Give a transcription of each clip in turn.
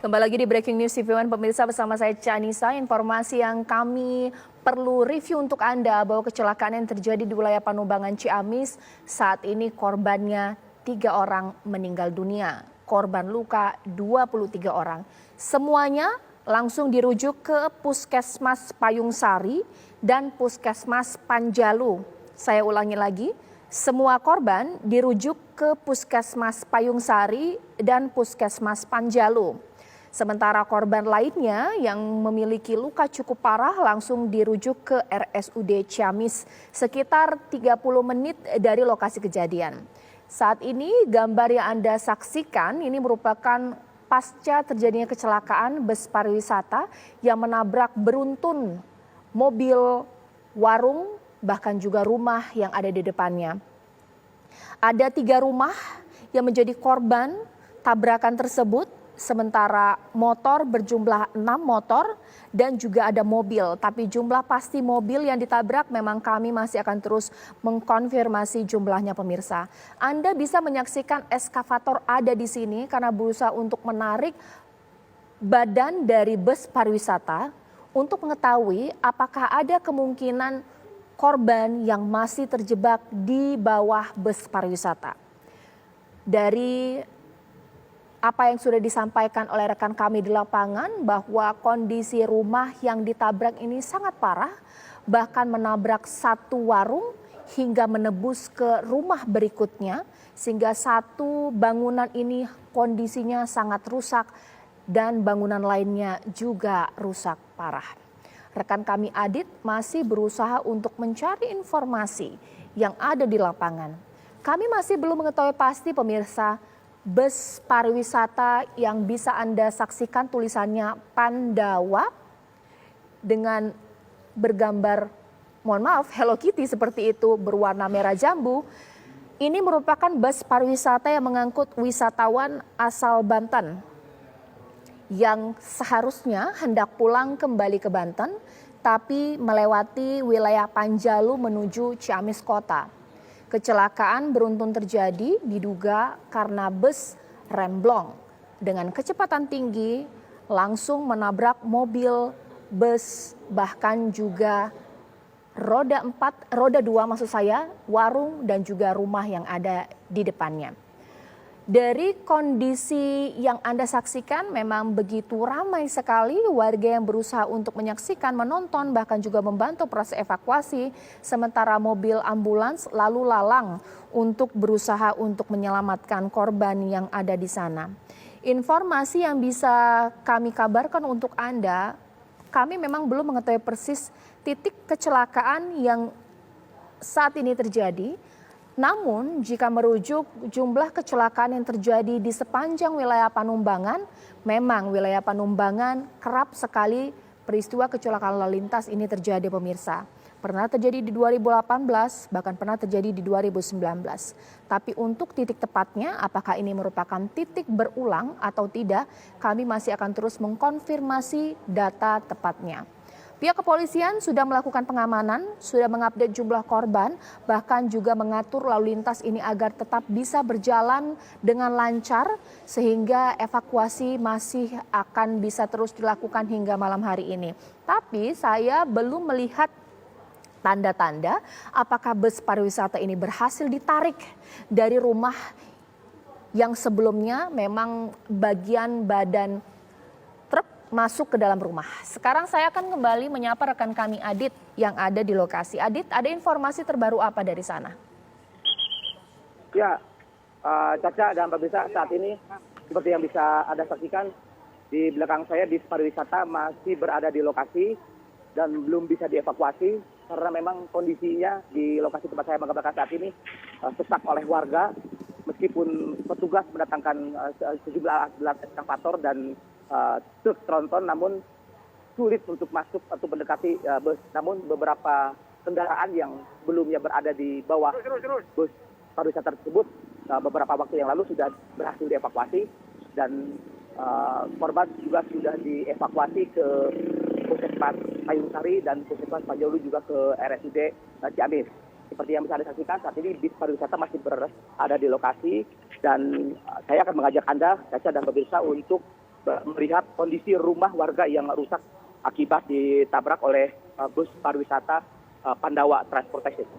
Kembali lagi di Breaking News TV One, pemirsa, bersama saya Canisa. Informasi yang kami perlu review untuk Anda bahwa kecelakaan yang terjadi di wilayah Panumbangan Ciamis saat ini korbannya 3 orang meninggal dunia. Korban luka 23 orang. Semuanya langsung dirujuk ke Puskesmas Payung Sari dan Puskesmas Panjalu. Saya ulangi lagi. Semua korban dirujuk ke Puskesmas Payung Sari dan Puskesmas Panjalu. Sementara korban lainnya yang memiliki luka cukup parah langsung dirujuk ke RSUD Ciamis sekitar 30 menit dari lokasi kejadian. Saat ini gambar yang Anda saksikan ini merupakan pasca terjadinya kecelakaan bus pariwisata yang menabrak beruntun mobil, warung, bahkan juga rumah yang ada di depannya. Ada 3 rumah yang menjadi korban tabrakan tersebut. Sementara motor berjumlah 6 motor dan juga ada mobil. Tapi jumlah pasti mobil yang ditabrak memang kami masih akan terus mengkonfirmasi jumlahnya, pemirsa. Anda bisa menyaksikan eskavator ada di sini karena berusaha untuk menarik badan dari bus pariwisata untuk mengetahui apakah ada kemungkinan korban yang masih terjebak di bawah bus pariwisata. Dari apa yang sudah disampaikan oleh rekan kami di lapangan bahwa kondisi rumah yang ditabrak ini sangat parah, bahkan menabrak satu warung hingga menembus ke rumah berikutnya, sehingga satu bangunan ini kondisinya sangat rusak dan bangunan lainnya juga rusak parah. Rekan kami Adit masih berusaha untuk mencari informasi yang ada di lapangan. Kami masih belum mengetahui pasti, pemirsa, bus pariwisata yang bisa Anda saksikan tulisannya Pandawa dengan bergambar, mohon maaf, Hello Kitty seperti itu berwarna merah jambu. Ini merupakan bus pariwisata yang mengangkut wisatawan asal Banten yang seharusnya hendak pulang kembali ke Banten tapi melewati wilayah Panjalu menuju Ciamis Kota. Kecelakaan beruntun terjadi diduga karena bus remblong dengan kecepatan tinggi langsung menabrak mobil, bus, bahkan juga roda 2 maksud saya, warung dan juga rumah yang ada di depannya. Dari kondisi yang Anda saksikan memang begitu ramai sekali warga yang berusaha untuk menyaksikan, menonton, bahkan juga membantu proses evakuasi. Sementara mobil ambulans lalu lalang untuk berusaha untuk menyelamatkan korban yang ada di sana. Informasi yang bisa kami kabarkan untuk Anda, kami memang belum mengetahui persis titik kecelakaan yang saat ini terjadi. Namun jika merujuk jumlah kecelakaan yang terjadi di sepanjang wilayah Panumbangan, memang wilayah Panumbangan kerap sekali peristiwa kecelakaan lalu lintas ini terjadi, pemirsa. Pernah terjadi di 2018, bahkan pernah terjadi di 2019. Tapi untuk titik tepatnya, apakah ini merupakan titik berulang atau tidak, kami masih akan terus mengkonfirmasi data tepatnya. Pihak kepolisian sudah melakukan pengamanan, sudah mengupdate jumlah korban, bahkan juga mengatur lalu lintas ini agar tetap bisa berjalan dengan lancar sehingga evakuasi masih akan bisa terus dilakukan hingga malam hari ini. Tapi saya belum melihat tanda-tanda apakah bus pariwisata ini berhasil ditarik dari rumah yang sebelumnya memang bagian badan masuk ke dalam rumah. Sekarang saya akan kembali menyapa rekan kami Adit yang ada di lokasi. Adit, ada informasi terbaru apa dari sana? Ya, Caca dan pemirsa, saat ini seperti yang bisa Anda saksikan di belakang saya bis pariwisata masih berada di lokasi dan belum bisa dievakuasi karena memang kondisinya di lokasi tempat saya melaporkan saat ini sesak oleh warga meskipun petugas mendatangkan sejumlah alat eskavator dan truk tronton, namun sulit untuk masuk atau mendekati bus. Namun beberapa kendaraan yang belumnya berada di bawah bus pariwisata tersebut beberapa waktu yang lalu sudah berhasil dievakuasi dan korban juga sudah dievakuasi ke Puskesmas Payung Sari dan Puskesmas Panjalu juga ke RSUD Ciamis. Seperti yang bisa Anda saksikan, saat ini bis pariwisata masih berada di lokasi dan saya akan mengajak Anda, Caca dan pemirsa, untuk melihat kondisi rumah warga yang rusak akibat ditabrak oleh bus pariwisata Pandawa Transportation.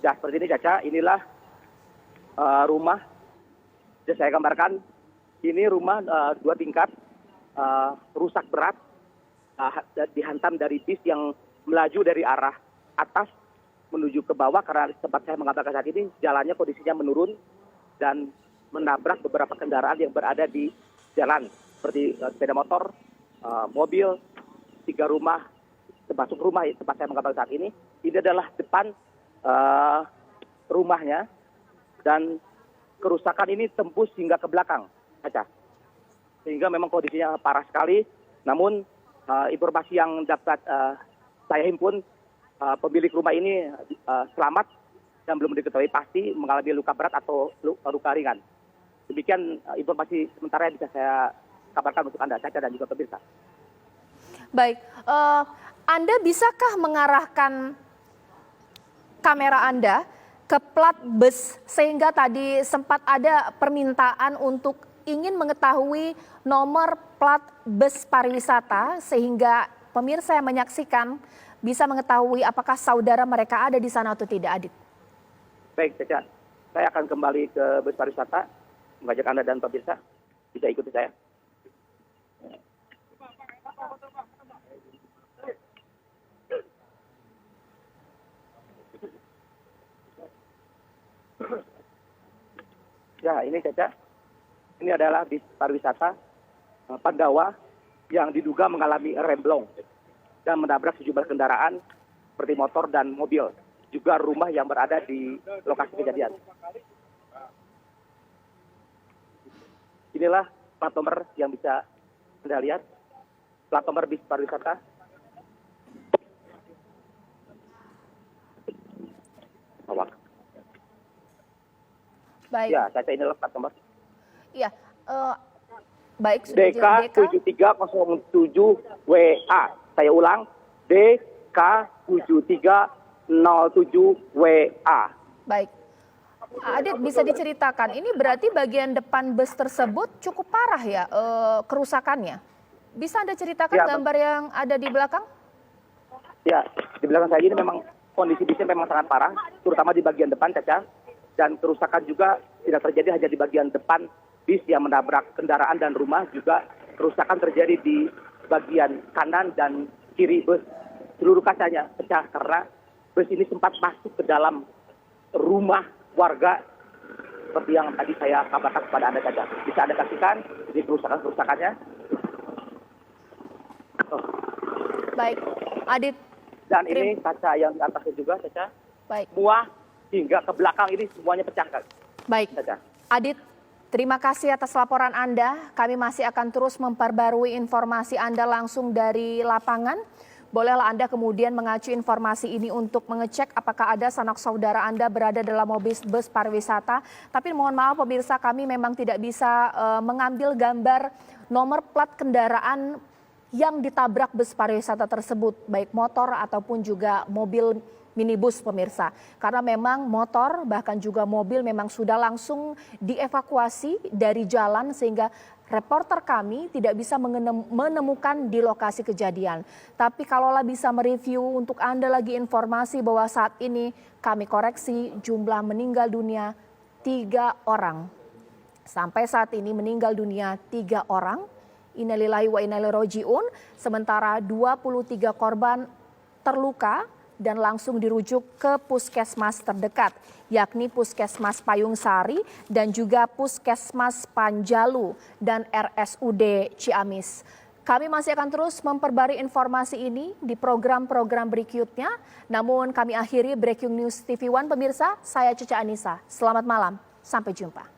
Ya, seperti ini Caca, inilah rumah yang saya gambarkan. Ini rumah 2 tingkat, rusak berat, dihantam dari bis yang melaju dari arah atas menuju ke bawah, karena tempat saya mengambarkan saat ini jalannya kondisinya menurun dan menabrak beberapa kendaraan yang berada di jalan seperti sepeda motor, mobil, 3 rumah, termasuk rumah tempat saya mengambarkan saat ini. Ini adalah depan rumahnya dan kerusakan ini tembus hingga ke belakang, Caca. Sehingga memang kondisinya parah sekali. Namun informasi yang dapat saya himpun, pemilik rumah ini selamat dan belum diketahui pasti mengalami luka berat atau luka ringan. Demikian informasi sementara yang bisa saya kabarkan untuk Anda, Caca, dan juga pemirsa. Baik, Anda bisakah mengarahkan kamera Anda ke plat bus sehingga tadi sempat ada permintaan untuk ingin mengetahui nomor plat bus pariwisata sehingga pemirsa yang menyaksikan bisa mengetahui apakah saudara mereka ada di sana atau tidak, Adit. Baik, Caca. Saya akan kembali ke bus pariwisata, mengajak Anda dan pemirsa bisa ikuti saya. Ya, ini Caca. Ini adalah bis pariwisata Pandawa yang diduga mengalami remblong dan menabrak sejumlah kendaraan seperti motor dan mobil, juga rumah yang berada di lokasi kejadian. Inilah plat nomor yang bisa Anda lihat, plat nomor bis pariwisata. Awak. Baik. Ya, Caca, inilah plat nomor. Iya, baik, sudah jelas. DK7307WA. Saya ulang, DK7307WA. Baik. Adit, bisa diceritakan, ini berarti bagian depan bus tersebut cukup parah ya kerusakannya. Bisa Anda ceritakan Ya, gambar yang ada di belakang? Ya, di belakang saya ini memang kondisi bisnya memang sangat parah, terutama di bagian depan, Caca. Dan kerusakan juga tidak terjadi hanya di bagian depan bis yang menabrak kendaraan dan rumah, juga kerusakan terjadi di bagian kanan dan kiri bus. Seluruh kacanya pecah karena bus ini sempat masuk ke dalam rumah warga seperti yang tadi saya kabarkan kepada Anda, Caca. Bisa Anda saksikan di kerusakan-kerusakannya. Baik, Adit. Dan ini kaca yang di atasnya juga, Caca. Baik. Semua hingga ke belakang ini semuanya pecah, Baik, Caca. Adit, terima kasih atas laporan Anda. Kami masih akan terus memperbarui informasi Anda langsung dari lapangan. Bolehlah Anda kemudian mengacu informasi ini untuk mengecek apakah ada sanak saudara Anda berada dalam mobil bus pariwisata. Tapi mohon maaf pemirsa, kami memang tidak bisa mengambil gambar nomor plat kendaraan yang ditabrak bus pariwisata tersebut, baik motor ataupun juga mobil minibus pemirsa. Karena memang motor bahkan juga mobil memang sudah langsung dievakuasi dari jalan sehingga reporter kami tidak bisa menemukan di lokasi kejadian. Tapi kalaulah bisa mereview untuk Anda lagi informasi bahwa saat ini kami koreksi jumlah meninggal dunia 3 orang. Sampai saat ini meninggal dunia 3 orang. Innalillahi wa inna ilaihi raji'un. Sementara 23 korban terluka dan langsung dirujuk ke puskesmas terdekat, yakni Puskesmas Payung Sari dan juga Puskesmas Panjalu dan RSUD Ciamis. Kami masih akan terus memperbarui informasi ini di program-program berikutnya. Namun kami akhiri Breaking News TV One pemirsa, saya Caca Anissa. Selamat malam, sampai jumpa.